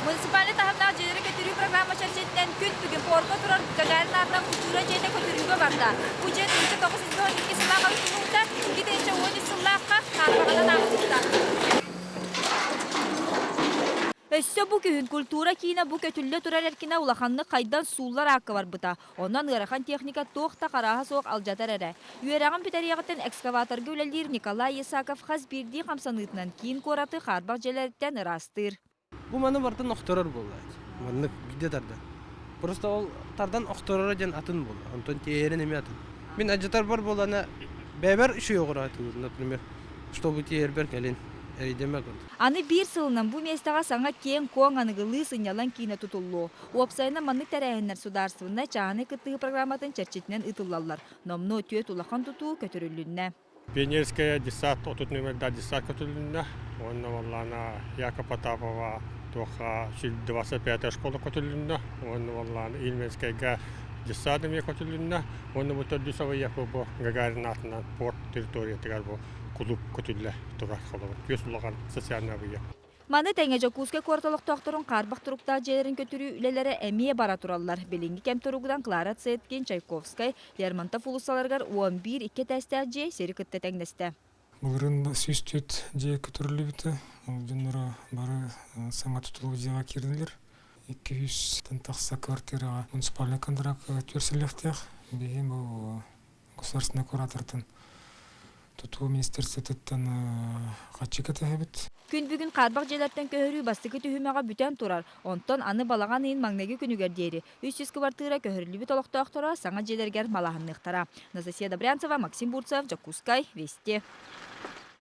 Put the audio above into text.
Municipality tahapna jelere kötürүү программа çerçevesinden күн бүгүн Порко турар Гагарин артынан культура жейде көтөрүүгө барда. Бу жер 1992 жылга калыштуулукта 2013 жылга карбагадан агылды. Өссө бу күн культура кийина бу көтүллө турар эркине улаханны кайдан суулар акы барбыта. Онан ырахан техника тоқта караха соок алжатар эре. Үйераган питариягытын экскаваторга үлелир Николай Исаков хас бирди камсанытынан кийин кораты харбак желерттен ырастыр. Бу маны бартын охторор болду. Маны биде тарда. Просто ол тардан охторора жан атын болду. Антон тиерен эме атын. Мен ажатар бар болана бебер үшөй огурат, например, чтобы тиербер келин. Аны бир сылынан бу местага саңа кен коң аныгылы сынялан кийине тутуллу. Уопсайна манны тәрәһеннәр сударствына чааны кыттыгы программатын чәрчетинен ытыллаллар. Номно төт улахан тутуу көтөрүлүннә. Пионерская десант, отут номерда десант көтөрүлүннә. Онна валлана Яка Потапова тоха 25 школа көтөрүлүннә. Онна валлана Ильменскайга десантыме көтөрүлүннә. Онна бутөрдүсова Якубо Гагарин атынан порт территориятыгар бу клуб көтүлле турак холобот. Көс улаган социальный быя. Маны тәңе жокуска кварталык тохторун карбак туруктар жерлерин көтүрүү үлелери эмие бара тураллар. Белинги кем туругудан Клара Цеткин, Чайковскай, Лермонтов улусаларгар 11-2 тәстәр же серикетте тәңнесте. Булрын сүстөт же көтүрүлүбүтө. Жоннора бары саңа тутулуу жага кирдилер. 200 тантакса квартирага муниципальный контракт төрсөлөктөк. Беген бу государственный куратордун Туту министерстветтен качыка тәһәбит. Күн бүгүн карбак желерттен көһөрүү бастыгы түһүмәгә бүтән турар. Онтон аны балаган ин магнеги күнүгер дейри. 300 квартира көһөрлүбү толоктоктора саңа желергер малаһынныктара. Назасия Добрянцева, Максим Бурцев, Жакускай, Вести.